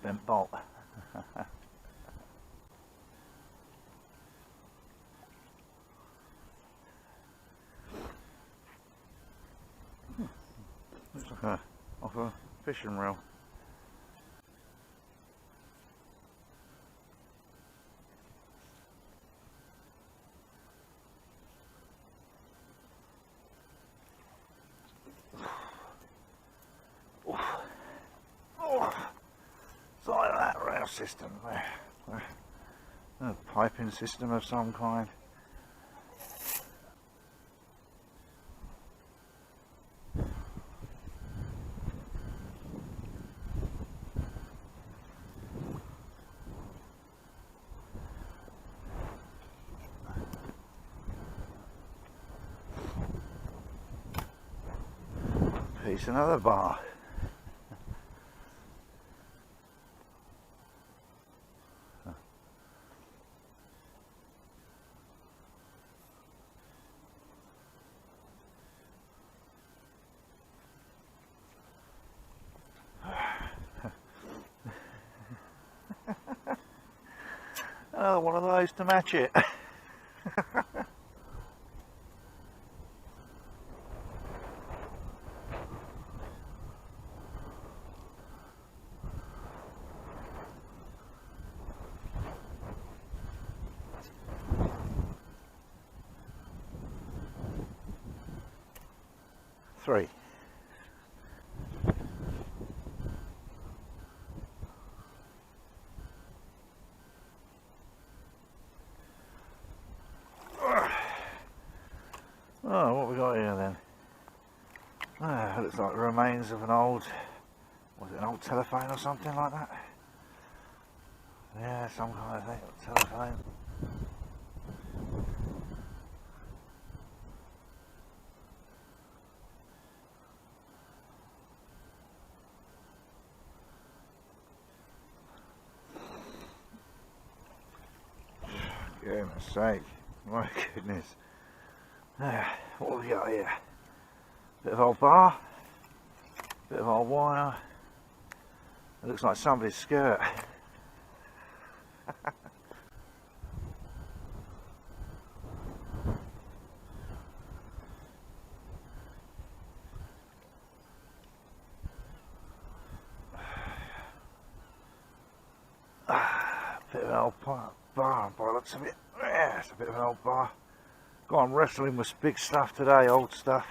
bent bolt. Looks like off a fishing reel. It's like that rail system there. A piping system of some kind. Piece another bar. Another one of those to match it. Three. Oh, what we got here then? Ah, looks like the remains of an old, was it an old telephone or something like that? Yeah, some kind of thing, telephone. Goodness sake, my goodness. What have we got here? Bit of old bar, bit of old wire. It looks like somebody's skirt. Bit of an old bar by the looks of it. Yeah, it's a bit of an old bar. God, I'm wrestling with big stuff today, old stuff.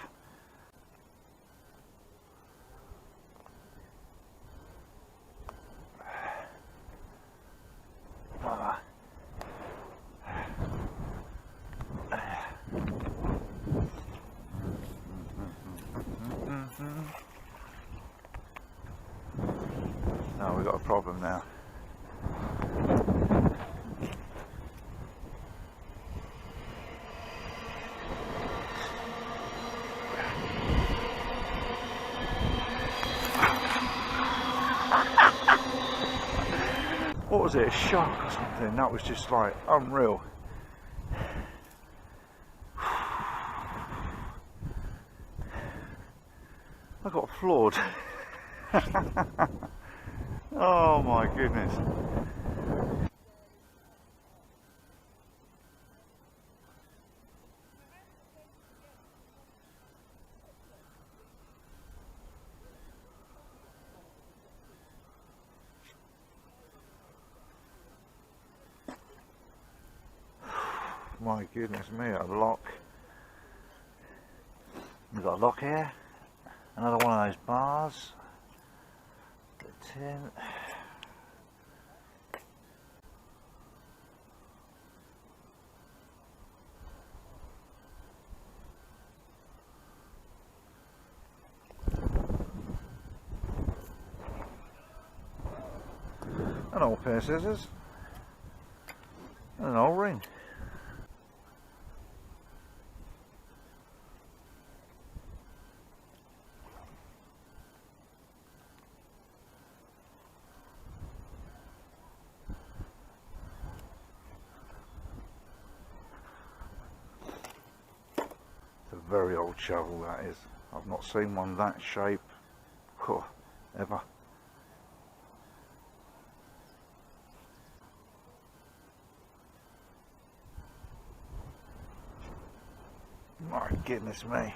Oh, we've got a problem now. What was it, a shark or something? That was just like unreal. I got floored. Oh my goodness. My goodness me, a lock. We've got a lock here. Another one of those bars. The tin. An old pair of scissors. And an old ring. Very old shovel that is. I've not seen one that shape ever. goodness me.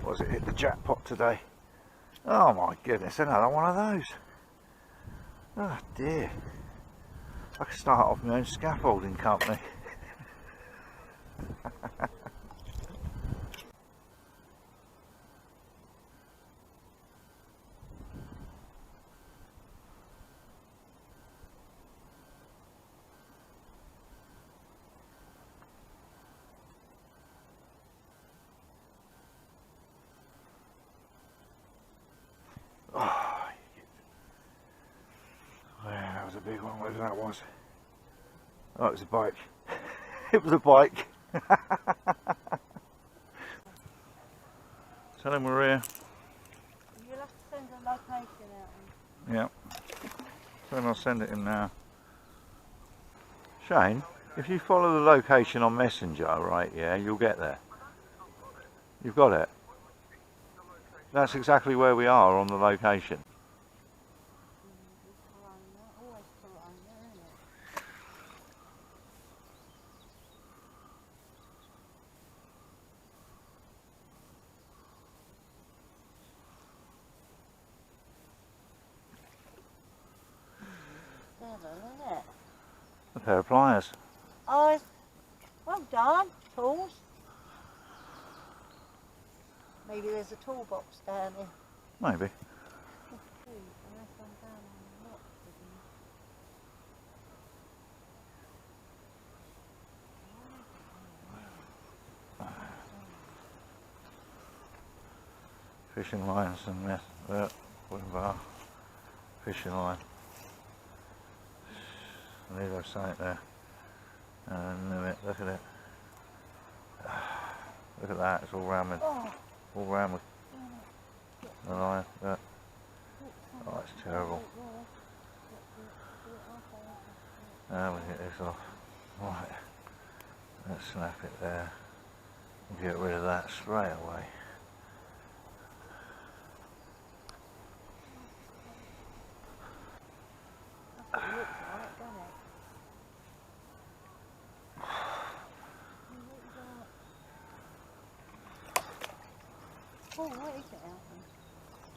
Was it hit the jackpot today? Oh my goodness, another one of those. Oh dear. I could start off my own scaffolding company. Big one, whatever that was. Oh, it was a bike. It was a bike. Tell him we're here. You'll have to send a location out. Yeah. Tell him I'll send it in now. Shane, if you follow the location on Messenger, right, yeah, you'll get there. You've got it. That's exactly where we are on the location. A pair of pliers. Oh, well done, tools. Maybe there's a toolbox down there. Maybe. Fishing lines and this, wooden bar, fishing line. I need to have something there. And look at it. Look at that, it's all round with, all round with the line. Look. Oh, it's terrible. Now we get this off. Right, let's snap it there and get rid of that straight away. Oh, what is it, Alvin?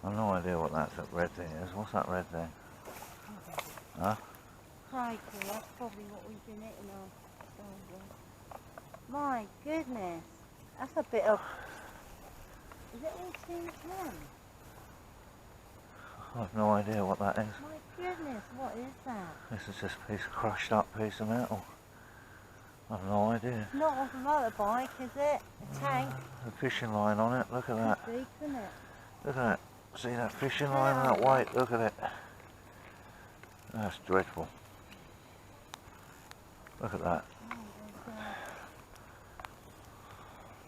I've no idea what that red thing is. What's that red thing? Huh? Crikey, that's probably what we've been hitting on. My goodness, that's a bit of... Is it 18 men? I've no idea what that is. My goodness, what is that? This is just a crushed up piece of metal. I've no idea. It's not off a motorbike, is it? A tank? A fishing line on it, look at that. It's deep, isn't it? Look at that. See that fishing line and that weight? Look at it. That's dreadful. Look at that. Oh,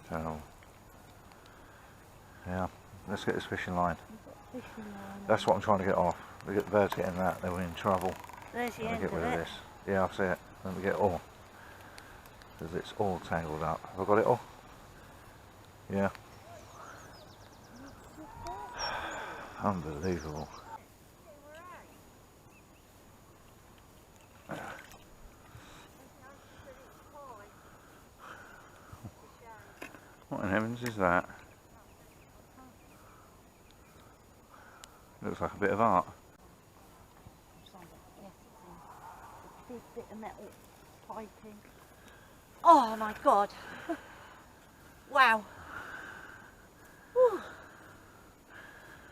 Terrible. Yeah, let's get this fishing line. fishing line. That's what I'm trying to get off. We get the birds getting that, then we're in trouble. There's the Let me end get of rid of it. this. Yeah, I see it. Let me get it all. Because it's all tangled up. Have I got it all? Yeah. Unbelievable. What in heavens is that? Looks like a bit of art. Yes, it's a big bit of metal piping. Oh my god! Wow! Whew.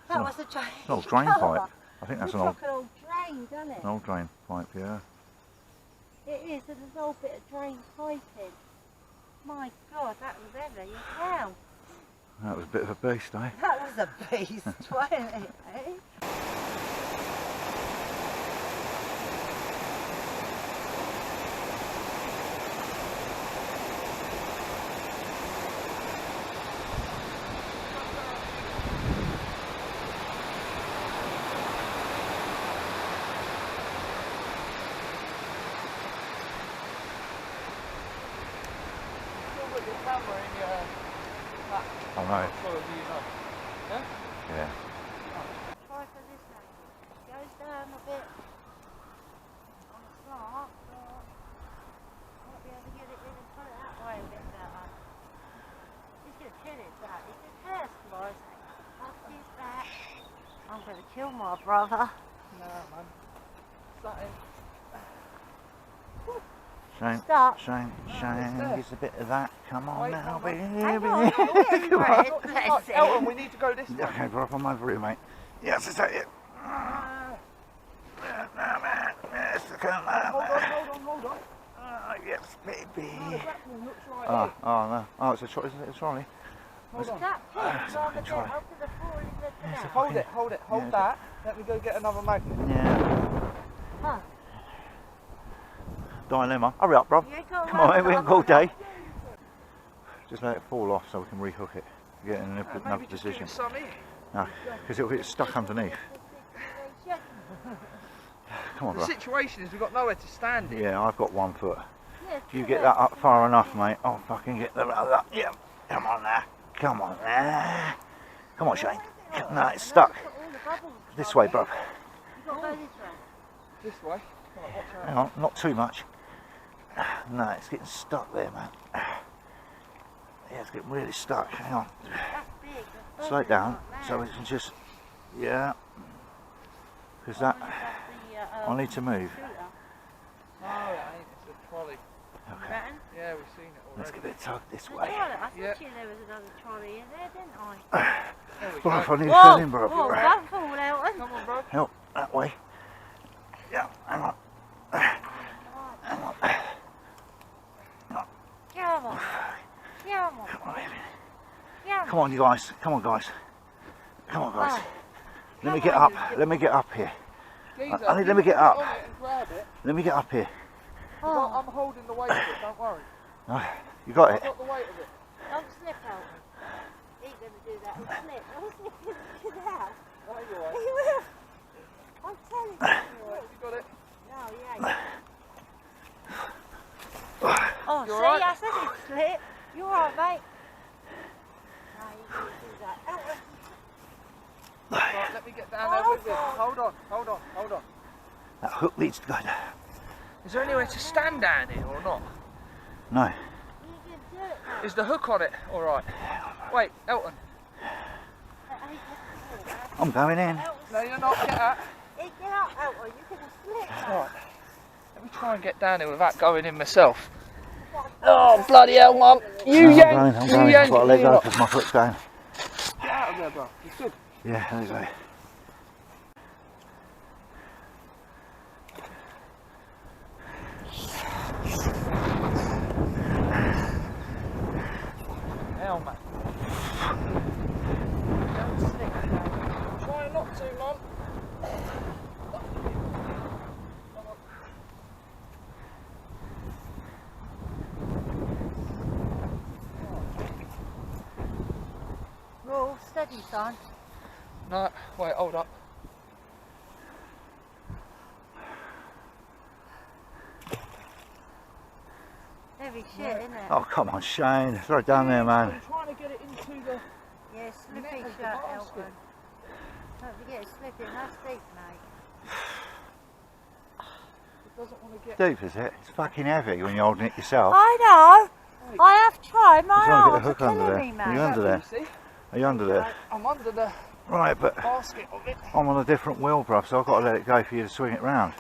That was a drain. An old drain pipe. I think that's an old... Looks like an old drain, doesn't it? An old drain pipe, yeah. It is, there's an old bit of drain piping. My god, that was heavy as hell. That was a bit of a beast, eh? That was a beast, wasn't it, eh? I know. Yeah. Try for this one. Goes down a bit on the slant, but might be able to get it in and put it that way a bit better. It's good. kill my brother. Nah, man. Something. Shane, Stop. Shane, gives a bit of that. Come on Wait, now, wait. baby. Hang on, I'm getting Come on. red. Not too Bless much. him. Elton, we need to go this way. Okay, drop on over here, mate. Yes, is that it? No, man. Yes, come on. Hold on. Yes, baby. No, the grappling looks right Oh, here. no. Oh, it's a trolley. Isn't it a trolley? Hold on. That Ah, pitch it's on fucking the trolley. bit up to the floor in the canal. Hold it. Hold Yeah, that. Let me go get another magnet. Yeah. Huh. Dilemma. Hurry up, bruv. You ain't got Come on, one mate. We for haven't got all other day. Just let it fall off so we can rehook it. Get in another Maybe just give position. it some here. No, because it'll get stuck underneath. Come on, The bruv. situation is we've got nowhere to stand in. Yeah, I've got 1 foot. Yeah, If you get that up far enough, mate, I'll fucking get the other. Yeah. Come on now. Come on now. Come on, Shane. No, it's stuck. This way, bruv. You got to go this way. This way. Right, watch out. Hang on, not too much. No, it's getting stuck there, man. Yeah, it's getting really stuck. Hang on. That's big. That's Slow it down like so we can just. Yeah. Because that. I need to move. No, it ain't. It's a trolley. Okay. Yeah, we've seen it already. Let's give it a tug this I way. thought Yeah. there was another trolley in there, didn't I? There we Bruv, go. I need to fill in, Whoa, bruv. don't fall out. Come on, bro. Help, that way. Yeah, hang on. Hang on. Come on. Come on. Come on, baby. Come on. Come on, you guys. Come on, guys. Come on, guys. Oh, Let me come get on, up. you- Let me get up here. Geezer, I need- you let me get can up. on it and grab it. Let me get up here. Oh, I'm holding the weight of it, don't worry. You got I've it? got the weight of it. don't slip out. He ain't going to do that. He'll slip. He'll slip in the house. No, you're right. He will. I'm telling you. You're right. You got it. No, he ain't. Oh, You see, alright? I said he'd slip. You alright, mate? No, you can't do that. Right, let me get down there with this. Hold on. That hook needs to go down. Is there anywhere to stand down here or not? No. You can do it, mate. Is the hook on it? All right. Wait, Elton. I'm going in. No, you're not. Get out. Get up, Elton. You're going to slip, mate. Right. Let me try and get down here without going in myself. Oh, bloody hell, Mum. You I'm yank. going. I've You got to yank. let me go up. because my foot's going. Get out of there, bro. You good? Yeah, there you go. Hell, man. Don't slip, man. Try not to, Mum. Roll, steady, son. No, wait, hold up. Heavy shit, isn't it? Oh, come on, Shane. Throw it down there, man. I'm trying to get it into the... Yeah, slippy net of shirt, the basket. Elton. Don't forget it's slipping. That's deep, mate. It doesn't want to get... Deep, is it? It's fucking heavy when you're holding it yourself. I know. Wait. I have tried. My I'm trying to get arms the are hook under killing there. me, Are you mate. under there? You see? Are you under there? I'm under the Right, but basket of it. I'm on a different wheel, bruv, so I've got to let it go for you to swing it round.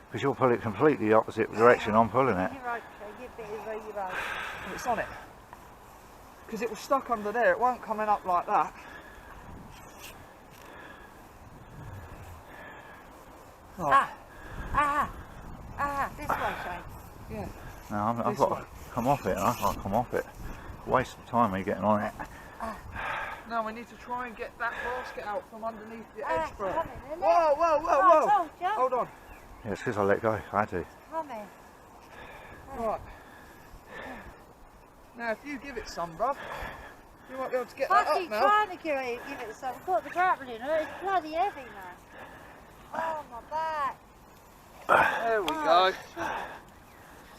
Because you'll pull it completely the opposite direction I'm pulling it. You're right, Craig. Get a bit of where you're right. It's on it. Because it was stuck under there. It won't coming up like that. Right. This way, Shane. Yeah. No, I've This got way. to come off it. I can't come off it. Waste of time me getting on it. Now we need to try and get that basket out from underneath the Ah, edge, bro. coming, isn't it? Whoa, whoa, whoa, I whoa. told you. Hold on. Yeah, it's because I let go. I had to. Coming. Right. Now if you give it some, bruv, you might be able to get I that keep up now. trying to give it some. I've got the grappling. It's bloody heavy, man. Oh, my back. There we Oh, go. shit.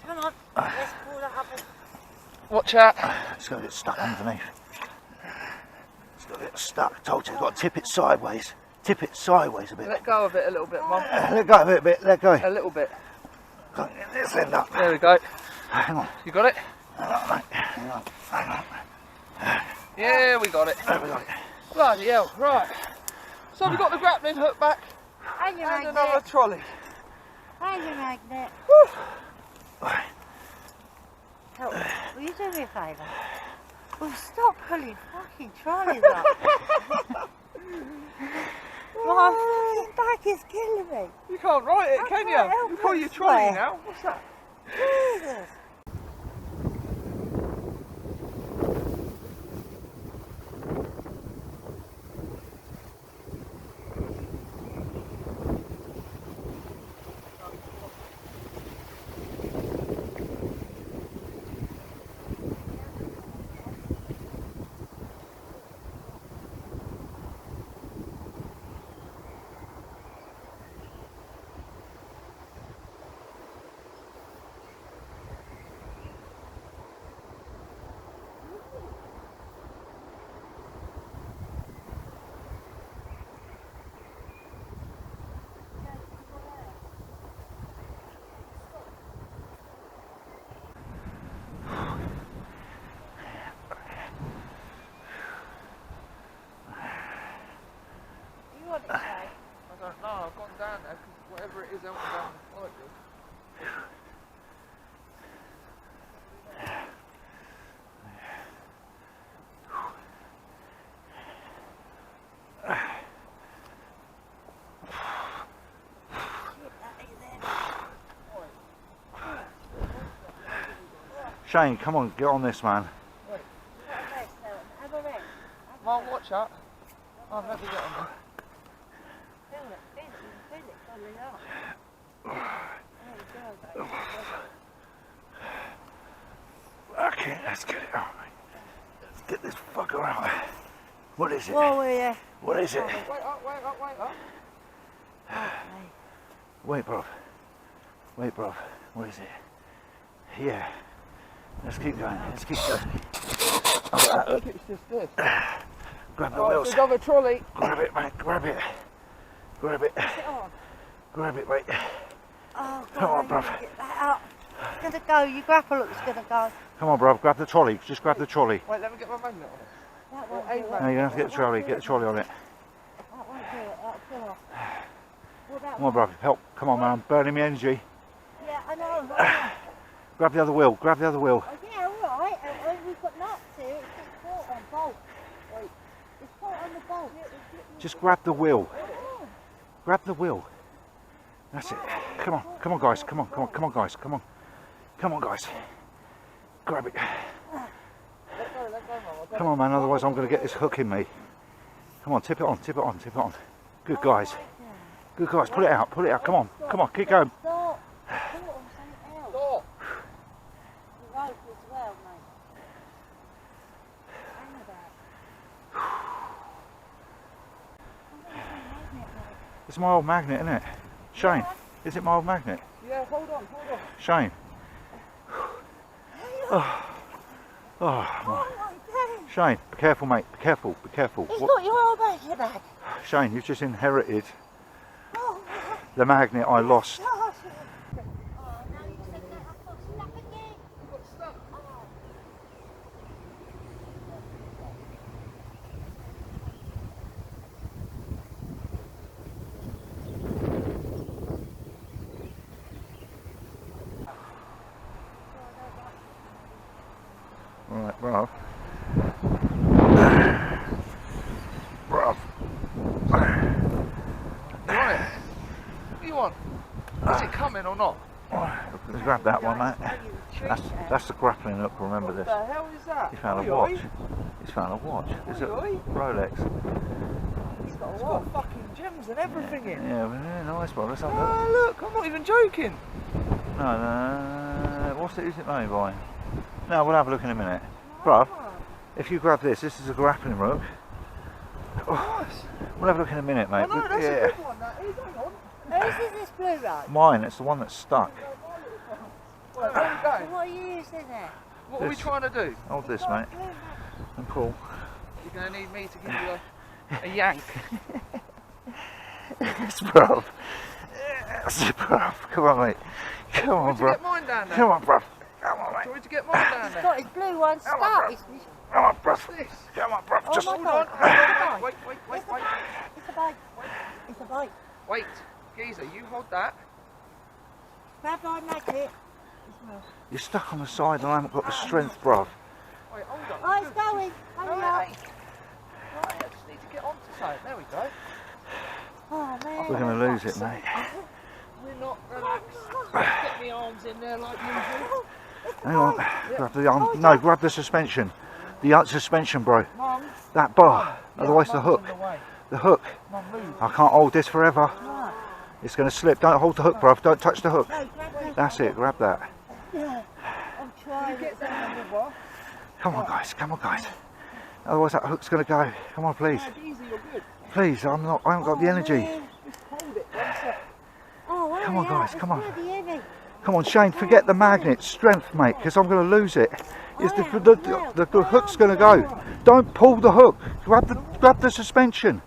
Come on. Let's pull that up. Watch out. It's got to get stuck underneath. It's got to get stuck. I told you, you've got to tip it sideways. Tip it sideways a bit. Let go of it a little bit, Mum. Let go a bit, let go. A little bit. Can't get this end up. There we go. Hang on. You got it? Hang on, mate. Hang on. Hang on. Yeah, we got it. There we go. Bloody hell. Right. So we've got the grappling hook back And your and magnet. another trolley. And your magnet. Help. Will you do me a favour? Well, stop pulling fucking trolleys up. My fucking back is killing me. You can't write it, I can can't you? help You call it, your trolley swear. now. What's that? Jesus. What did you say? I don't know, I've gone down there because whatever it is, I went down the side. Shane, come on, get on this, man. Have a rest. Mum, watch that. Oh, let me get on there. Feel it coming up. Oh, God. Okay, let's get it out. Let's get this fucker out. What is it? Whoa, will you? What is it? Wait up, wait up, wait up. Wait, bruv. Wait, bruv. What is it? Yeah. Let's keep going. Let's keep going. I think it's just this. Grab the Oh, wheels. it's another trolley. Grab it, mate. Grab it. Grab it. Put it on. Grab it, mate. Oh, God, Come on, I need bruv. to get that out. It's going to go. Your grapple looks going to go. Come on, bruv. Grab the trolley. Just grab the trolley. Wait, let me get my magnet on it. That won't Hey, do it. No, you're going to have to get the trolley. Get the trolley on it. That won't do it. That'll kill off. What that Come on, one? bruv. Help. Come on, man. I'm burning my energy. Yeah, I know. Oh, Grab the other wheel. Grab the other wheel. yeah, all right. We've got nuts here. It's caught on bolt. Wait. It's caught on the bolt. Just grab the wheel. Oh, Grab the wheel. That's it. Come on. Come on, guys. Come on. Come on. Come on, guys. Come on. Come on, guys. Grab it. Let go, Mum. Come on, man. Otherwise, I'm going to get this hook in me. Come on. Tip it on. Tip it on. Tip it on. Good guys. Good guys. Pull it out. Pull it out. Come on. Come on. Keep going. Stop. Put it on something else. Stop. The rope as well, mate. Hang about. I'm going to say magnet, mate. It's my old magnet, isn't it? Shane, is it my old magnet? Yeah, hold on. Shane. Oh, Oh, my days. Shane, be careful, mate. Be careful. Be careful. It's What- not your old magnet, Dad. Shane, you've just inherited Oh, the magnet I lost. gosh. Oh, now you said that I've got stuck again. You got stuck. Oh. Right, bruv. Bruv. You want it? What do you want? Is it coming or not? Let's grab that one, mate. That's the grappling hook, remember this. What the hell is that? He found a Oi, watch. oi. He's found a watch. Is it Oi, oi. Rolex? It's got fucking gems and everything in. Yeah, nice, bro. Let's have a look. Oh, look, I'm not even joking. No. What's it? Is it made by? No, we'll have a look in a minute. Bruv, if you grab this is a grappling hook. Oh, we'll have a look in a minute, mate. Oh, no, that's Yeah. a good one, that is. Hang on. Whose is this blue rope? Mine, it's the one that's stuck. Right, where are we going? What are you using there? What are we This. trying to do? Hold this, mate. And pull. You're going to need me to give you a yank. Yes, bruv. Yes, bruv. Come on, mate. Come on, Where'd you get bruv. mine down there? Come on, bruv. Come on, Do mate. you want me to get mine down He's there? got his blue one Come on, stuck. bruv. Come on, bruv. Come on, bruv. Oh Just my Hold on, God. hold on, wait. It's a bite. It's a bite. Wait, geezer, you hold that. Grab my magnet. You're stuck on the side and I haven't got the strength, bruv. Wait, hold on. Oh, it's going. Hurry up. Right, I just need to get onto something. There we go. Oh, man. We're going to lose it, mate. We're not relaxed. Get my arms in there like usual. Hang on. Grab the arm. No, grab the suspension. The suspension, bro. Mum. That bar. Yeah, Otherwise the Mum's hook. in the way. The hook. Mum, move. I can't hold this forever. Right. It's going to slip. Don't hold the hook, bruv. Don't touch the hook. No, grab that. That's it. Grab that. Yeah. I'm trying. Get down on the bar. Come on, guys. Come on, guys. Otherwise that hook's going to go. Come on, please. No, easy, you're good. Please. I haven't got the energy. Man. Just hold it. One sec. Oh, Come on, hurry guys, up. come on. It's bloody heavy. Come on, Shane. Forget the magnet. Strength, mate, because I'm going to lose it. The hook's going to go. Don't pull the hook. Grab the suspension.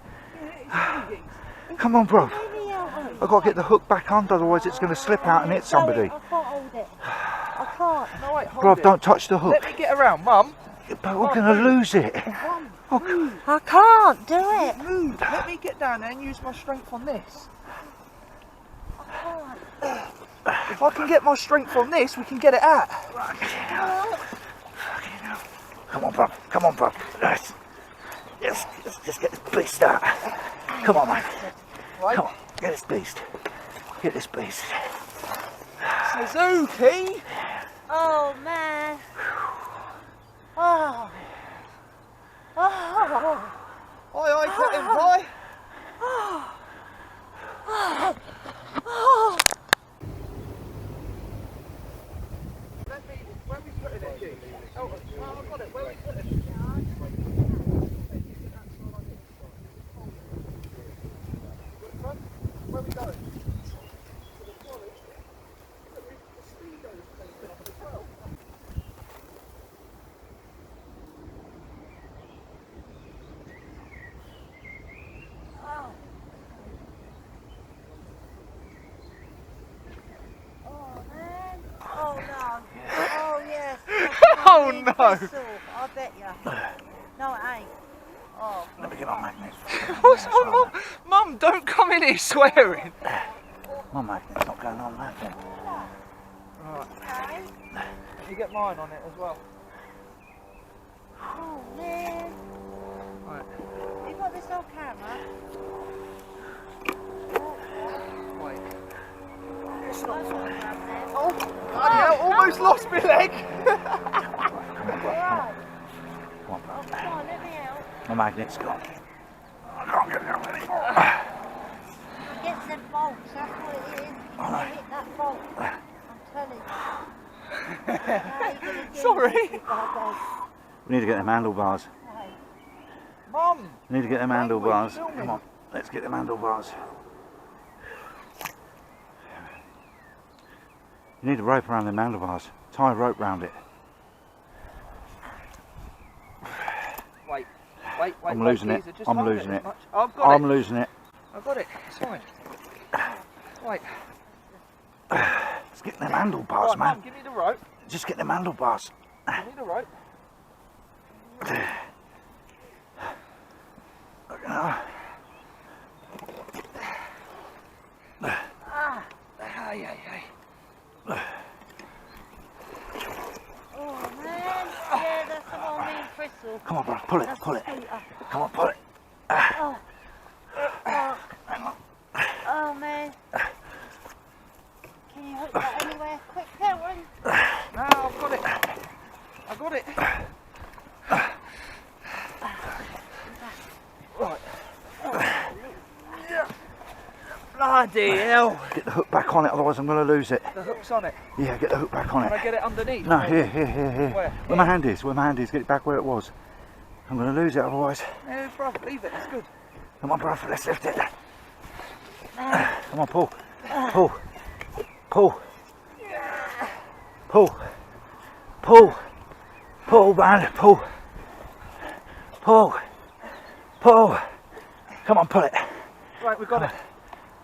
Come on, bruv. Heavy out. I've got to get the hook back under, otherwise it's going to slip out and hit somebody. I can't hold it. I can't. No, wait, hold Bruv, it. don't touch the hook. Let me get around, Mum. But we're going to lose it. Move. I can't do it. Move. Let me get down there and use my strength on this. I can't. If I can get my strength on this, we can get it out. Come on, bruv. Come on, bruv. Yes, just get this beast out. Come on, man. Right. Come on, get this beast. Get this beast. Suzuki. Oh, man. Oh. Oh. Oi, got him, boy. Where we put it, G? Oh, I got it. Where we put it? Where we going? Oh no! I bet you. No, it ain't. Oh. Let me get my magnet. What's on, Mum? Mum, don't come in here swearing. My magnet's not going on nothing. Right. Okay. You get mine on it as well. Oh, man. Right. You got this on camera? Wait. It's not on camera. Oh, bloody hell, almost lost my leg. Right. Come on, Oh, bruv. come on, let me out. My magnet's gone. I can't get it out anymore. Get them bolts, that's what it is. Oh, no. Hit that bolt. I'm telling you. Now you're gonna get Sorry. it. We need to get them handlebars. Mum. We need to get them handlebars. filming. Come on, let's get them handlebars. You need a rope around them handlebars. Tie a rope round it. Wait. I'm losing it. Geezer, just I'm hold losing as it. much. I've got I'm it. losing it. I've got it. It's fine. Wait. Let's get them handlebars, Right, man. Mum, give me the rope. Just get them handlebars. Give me the rope. Oh, man. Yeah, that's the one me and Crystal. Come on, bro. Pull it. That's Pull the it. scooter. Come on, pull it. Oh. Oh, man. Can you hook that anywhere? Quick, Karen. No, I've got it. I've got it. Right. Bloody hell. Get the hook back on it, otherwise I'm going to lose it. The hook's on it. Yeah, get the hook back on Can I it. get it underneath? No, here. Where? Where my hand is. Where my hand is. Get it back where it was. I'm going to lose it otherwise. No, bro, leave it. It's good. Come on, bruv. Let's lift it. Come on, pull. Pull. Pull. Pull. Pull. Pull, man. Pull. Pull. Pull. Come on, pull it. Right, we got it.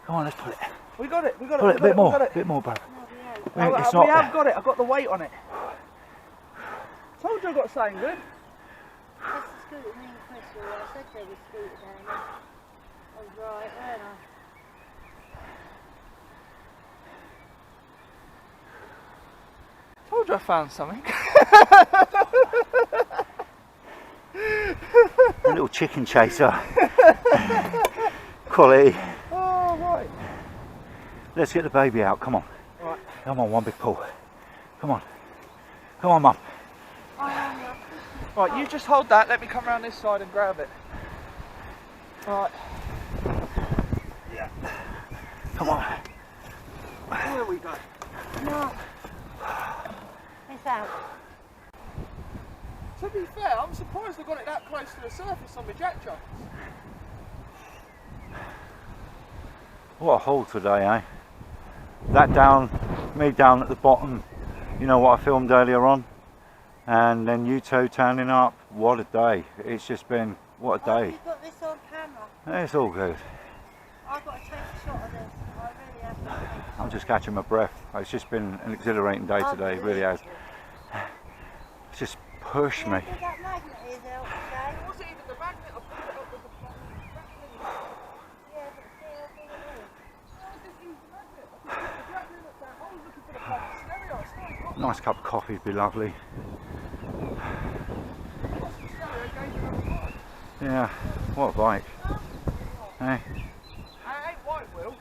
Come on, let's pull it. We got it. We got it. Pull we it a got bit it, more. We got it. Bit more, bruv. Oh, It's we not. have got it. I've got the weight on it. Told you I got something good. That's the scooter me and Crystal. I said there was scooter down there. I was right, weren't I? Told you I found something. A little chicken chaser. Quality. Oh, right. Let's get the baby out, come on. Right. Come on, one big pull. Come on. Come on, Mum. Right, you just hold that, let me come around this side and grab it. Right. Yeah. Come on. Here we go. No. It's out. To be fair, I'm surprised I got it that close to the surface on my jack jumps. What a haul today, eh? That down, me down at the bottom, you know what I filmed earlier on? And then you two turning up, what a day. It's just been, what a day. You got this on camera. It's all good. I've got to take a shot of this. I really have to take a shot. I'm just catching my breath. It's just been an exhilarating day today, it really has. It's just pushed me. Did that magnet is out today? It wasn't even the magnet, I pulled it up with the grappling. Yeah, but see how big it is. I didn't use the magnet. I just put the grappling up there. I was looking for the bloody stereo. It's not got Nice cup of coffee would be lovely. Yeah, what a bike. Hey, It ain't white wheel.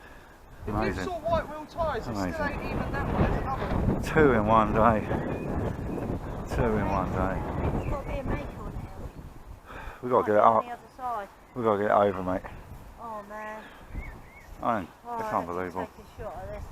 If amazing. you saw white wheel tyres, it Amazing. still ain't even that one. It's another one. 2 in one day. 2 in one day. It's got to be a make on it. We've got to get it On up. the other side. We've got to get it over, mate. Oh man. I mean, Oh, it's I have to unbelievable. take a shot of this.